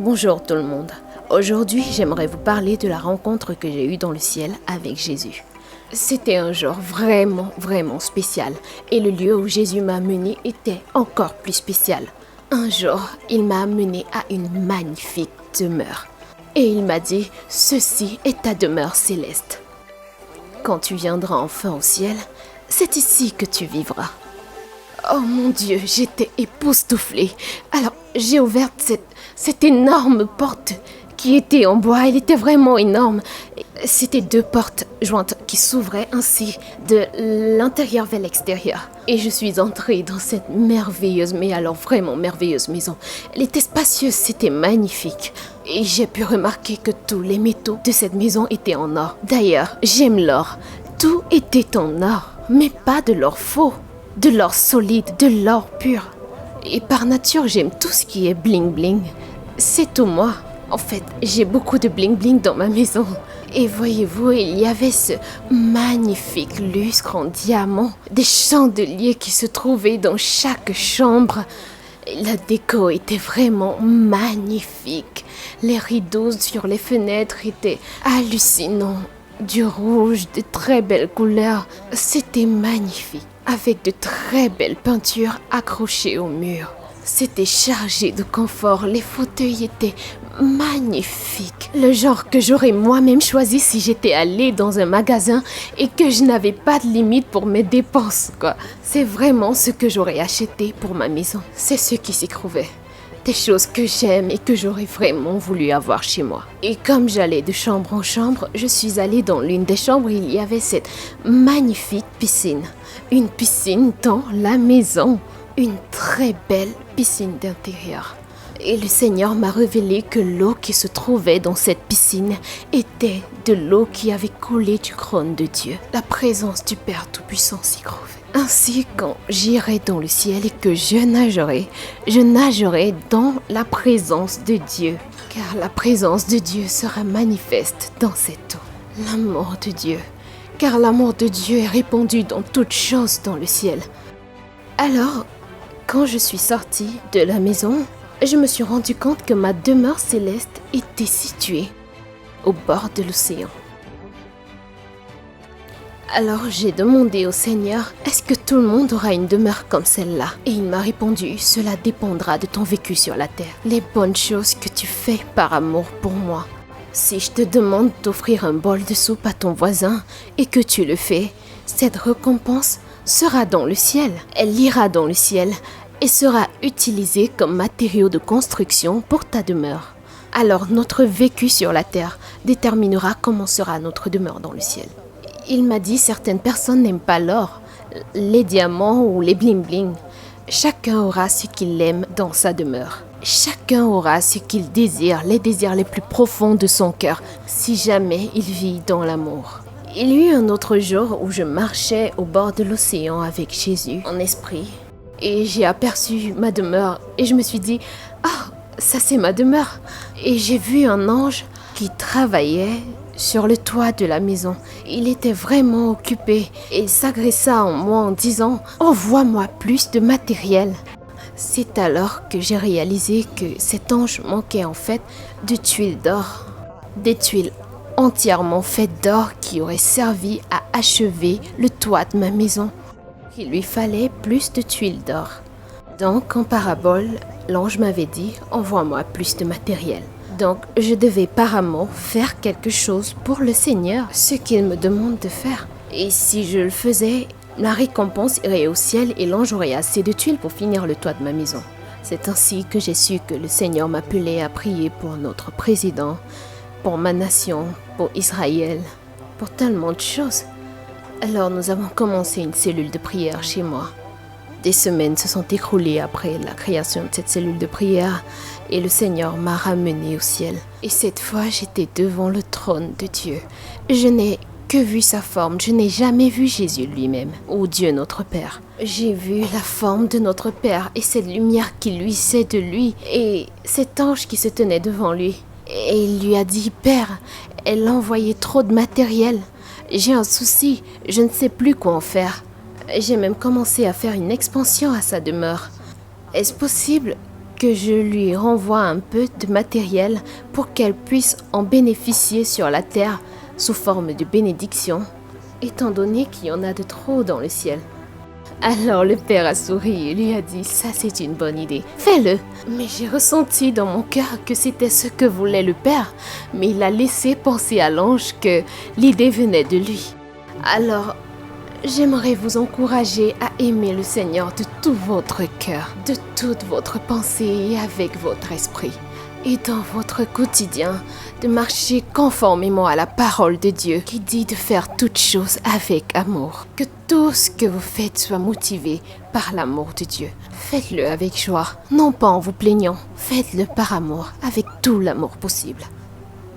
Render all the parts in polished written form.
Bonjour tout le monde. Aujourd'hui, j'aimerais vous parler de la rencontre que j'ai eue dans le ciel avec Jésus. C'était un jour vraiment spécial et le lieu où Jésus m'a amené était encore plus spécial. Un jour, il m'a amené à une magnifique demeure et il m'a dit « Ceci est ta demeure céleste. Quand tu viendras enfin au ciel, c'est ici que tu vivras. » Oh mon Dieu, j'étais époustouflée. Alors, j'ai ouvert cette énorme porte qui était en bois. Elle était vraiment énorme. C'était 2 portes jointes qui s'ouvraient ainsi de l'intérieur vers l'extérieur. Et je suis entrée dans cette merveilleuse, mais alors vraiment merveilleuse maison. Elle était spacieuse, c'était magnifique. Et j'ai pu remarquer que tous les métaux de cette maison étaient en or. D'ailleurs, j'aime l'or. Tout était en or, mais pas de l'or faux. De l'or solide, de l'or pur. Et par nature, j'aime tout ce qui est bling bling. C'est tout moi. En fait, j'ai beaucoup de bling bling dans ma maison. Et voyez-vous, il y avait ce magnifique lustre en diamant, des chandeliers qui se trouvaient dans chaque chambre. La déco était vraiment magnifique. Les rideaux sur les fenêtres étaient hallucinants. Du rouge, de très belles couleurs. C'était magnifique. Avec de très belles peintures accrochées au mur. C'était chargé de confort, les fauteuils étaient magnifiques. Le genre que j'aurais moi-même choisi si j'étais allée dans un magasin et que je n'avais pas de limite pour mes dépenses, quoi. C'est vraiment ce que j'aurais acheté pour ma maison. C'est ce qui s'y trouvait. Des choses que j'aime et que j'aurais vraiment voulu avoir chez moi. Et comme j'allais de chambre en chambre, je suis allée dans l'une des chambres, il y avait cette magnifique piscine. Une piscine dans la maison. Une très belle piscine d'intérieur. Et le Seigneur m'a révélé que l'eau qui se trouvait dans cette piscine était de l'eau qui avait coulé du trône de Dieu. La présence du Père Tout-Puissant s'y trouvait. Ainsi, quand j'irai dans le ciel et que je nagerai dans la présence de Dieu. Car la présence de Dieu sera manifeste dans cette eau. L'amour de Dieu. Car l'amour de Dieu est répandu dans toutes choses dans le ciel. Alors, quand je suis sortie de la maison, je me suis rendu compte que ma demeure céleste était située au bord de l'océan. Alors j'ai demandé au Seigneur, est-ce que tout le monde aura une demeure comme celle-là? Et il m'a répondu, cela dépendra de ton vécu sur la terre. Les bonnes choses que tu fais par amour pour moi. Si je te demande d'offrir un bol de soupe à ton voisin et que tu le fais, cette récompense sera dans le ciel. Elle ira dans le ciel et sera utilisée comme matériau de construction pour ta demeure. Alors notre vécu sur la terre déterminera comment sera notre demeure dans le ciel. Il m'a dit certaines personnes n'aiment pas l'or, les diamants ou les bling-bling. Chacun aura ce qu'il aime dans sa demeure. Chacun aura ce qu'il désire, les désirs les plus profonds de son cœur, si jamais il vit dans l'amour. Il y eut un autre jour où je marchais au bord de l'océan avec Jésus en esprit. Et j'ai aperçu ma demeure et je me suis dit « Ah, ça c'est ma demeure !» Et j'ai vu un ange qui travaillait sur le toit de la maison. Il était vraiment occupé et il s'agressa en moi en disant « Envoie-moi plus de matériel !» C'est alors que j'ai réalisé que cet ange manquait en fait de tuiles d'or. Des tuiles entièrement faites d'or qui auraient servi à achever le toit de ma maison. Il lui fallait plus de tuiles d'or. Donc, en parabole, l'ange m'avait dit « Envoie-moi plus de matériel ». Donc, je devais par amour faire quelque chose pour le Seigneur, ce qu'il me demande de faire. Et si je le faisais, la récompense irait au ciel et l'ange aurait assez de tuiles pour finir le toit de ma maison. C'est ainsi que j'ai su que le Seigneur m'appelait à prier pour notre président, pour ma nation, pour Israël, pour tellement de choses. Alors nous avons commencé une cellule de prière chez moi. Des semaines se sont écoulées après la création de cette cellule de prière et le Seigneur m'a ramené au ciel. Et cette fois, j'étais devant le trône de Dieu. Je n'ai que vu sa forme, je n'ai jamais vu Jésus lui-même, ou Dieu notre Père. J'ai vu la forme de notre Père et cette lumière qui luisait de lui et cet ange qui se tenait devant lui. Et il lui a dit « Père, elle a envoyé trop de matériel. J'ai un souci, je ne sais plus quoi en faire. » J'ai même commencé à faire une expansion à sa demeure. Est-ce possible que je lui renvoie un peu de matériel pour qu'elle puisse en bénéficier sur la terre sous forme de bénédiction, étant donné qu'il y en a de trop dans le ciel. Alors le père a souri et lui a dit « Ça c'est une bonne idée, fais-le ». Mais j'ai ressenti dans mon cœur que c'était ce que voulait le père, mais il a laissé penser à l'ange que l'idée venait de lui. Alors, j'aimerais vous encourager à aimer le Seigneur de tout votre cœur, de toute votre pensée et avec votre esprit. Et dans votre quotidien, de marcher conformément à la parole de Dieu qui dit de faire toutes choses avec amour. Que tout ce que vous faites soit motivé par l'amour de Dieu. Faites-le avec joie, non pas en vous plaignant. Faites-le par amour, avec tout l'amour possible.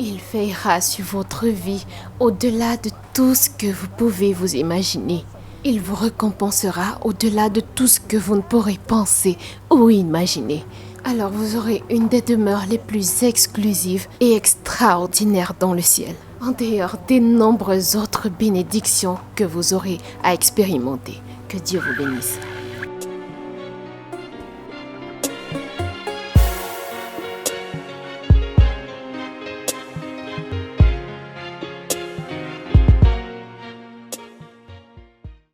Il veillera sur votre vie au-delà de tout ce que vous pouvez vous imaginer. Il vous récompensera au-delà de tout ce que vous ne pourrez penser ou imaginer. Alors vous aurez une des demeures les plus exclusives et extraordinaires dans le ciel, en dehors des nombreuses autres bénédictions que vous aurez à expérimenter. Que Dieu vous bénisse.